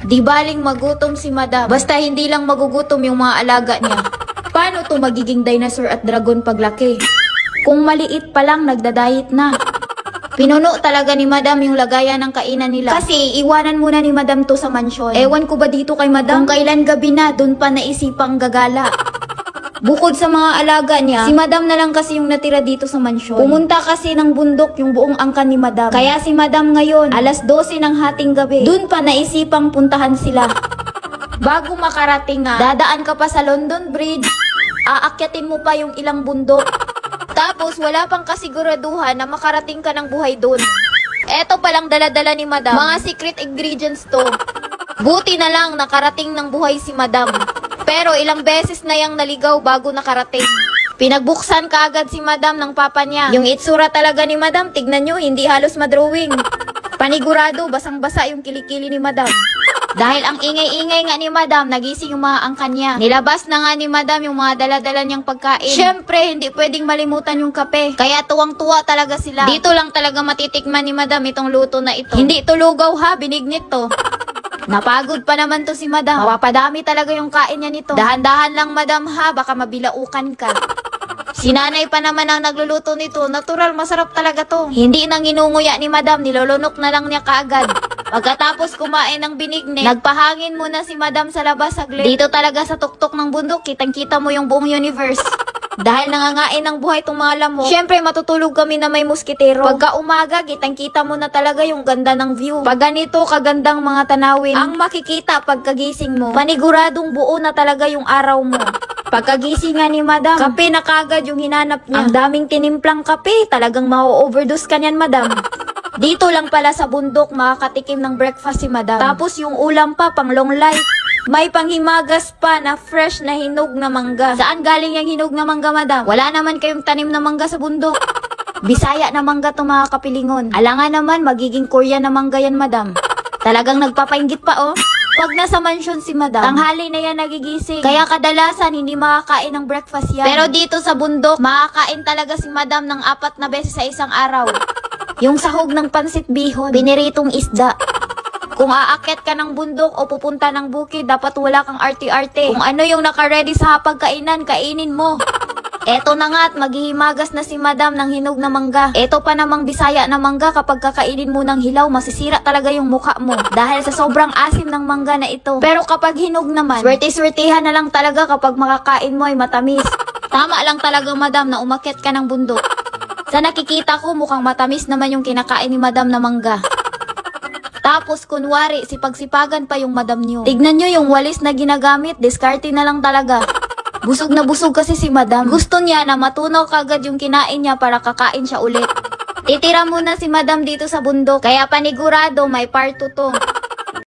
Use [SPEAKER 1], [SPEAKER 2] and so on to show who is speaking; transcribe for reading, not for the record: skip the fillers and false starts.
[SPEAKER 1] Di baling magutom si madam, basta hindi lang magugutom yung mga alaga niya. Paano to magiging dinosaur at dragon paglaki? Kung maliit pa lang nagda-diet na. Pinuno talaga ni madam yung lagayan ng kainan nila. Kasi iwanan muna ni madam to sa mansyon. Ewan ko ba dito kay madam? Kung kailan gabi na, dun pa naisipang gagala. Bukod sa mga alaga niya, si madam na lang kasi yung natira dito sa mansyon. Pumunta kasi ng bundok yung buong angkan ni madam. Kaya si madam ngayon, alas 12 ng hating gabi, dun pa naisipang puntahan sila. Bago makarating nga, dadaan ka pa sa London Bridge, aakyatin mo pa yung ilang bundok. Tapos wala pang kasiguraduhan na makarating ka ng buhay dun. Eto palang dala-dala ni madam, mga secret ingredients to. Buti na lang nakarating ng buhay si madam. Pero ilang beses na yang naligaw bago nakarating. Pinagbuksan kaagad si madam ng papa niya. Yung itsura talaga ni madam, tignan nyo, hindi halos madrawing. Panigurado, basang-basa yung kilikili ni madam. Dahil ang ingay-ingay nga ni madam, nagising yung mga angkan niya. Nilabas na nga ni madam yung mga dala-dala niyang pagkain. Syempre, hindi pwedeng malimutan yung kape. Kaya tuwang-tuwa talaga sila. Dito lang talaga matitikman ni madam itong luto na ito. Hindi ito lugaw ha, binignit to. Napagod pa naman to si madam. Mapapadami talaga yung kain niya nito. Dahan-dahan lang madam ha, baka mabilaukan ka. Si nanay pa naman ang nagluluto nito. Natural, masarap talaga to. Hindi nang inunguya ni madam, nilolunok na lang niya kaagad. Pagkatapos kumain ng binigni, nagpahangin muna si madam sa labas saglit. Dito talaga sa tuktok ng bundok, kitang-kita mo yung buong universe. Dahil nangangain ng buhay tong mga lamok, syempre matutulog kami na may muskitero. Pagka umaga, kitang-kita mo na talaga yung ganda ng view. Pag ganito kagandang mga tanawin, ang makikita pagkagising mo, paniguradong buo na talaga yung araw mo. Pagkagising nga ni madam, kape na kagad yung hinanap niya. Ang daming tinimplang kape, talagang ma-overdose ka niyan madam. Dito lang pala sa bundok makakatikim ng breakfast si madam. Tapos yung ulam pa, pang long life. May panghimagas pa na fresh na hinog na mangga. Saan galing yung hinog na mangga, madam? Wala naman kayong tanim na mangga sa bundok. Bisaya na mangga to mga kapilingon. Alangan naman, magiging Korean na mangga yan, madam. Talagang nagpapainggit pa, oh. Pag nasa mansyon si madam, tanghali na yan nagigising. Kaya kadalasan, hindi makakain ng breakfast yan. Pero dito sa bundok, makakain talaga si madam ng 4 na beses sa isang araw. Yung sahog ng pansit bihon, biniritong isda. Kung aakyat ka ng bundok o pupunta ng bukid, dapat wala kang arte-arte. Kung ano yung naka-ready sa hapagkainan, kainin mo. Eto na nga at maghihimagas na si madam ng hinog na mangga. Eto pa namang Bisaya na mangga, kapag kakainin mo ng hilaw, masisira talaga yung mukha mo. Dahil sa sobrang asim ng mangga na ito. Pero kapag hinog naman, swerte-swertihan na lang talaga kapag makakain mo ay matamis. Tama lang talaga madam na umakyat ka ng bundok. Sa nakikita ko, mukhang matamis naman yung kinakain ni madam na mangga. Tapos kunwari, sipag-sipagan pa yung madam nyo. Tignan nyo yung walis na ginagamit, diskarte na lang talaga. Busog na busog kasi si madam. Gusto niya na matunaw kagad yung kinain niya para kakain siya ulit. Titira muna si madam dito sa bundok, kaya panigurado may part 2 to.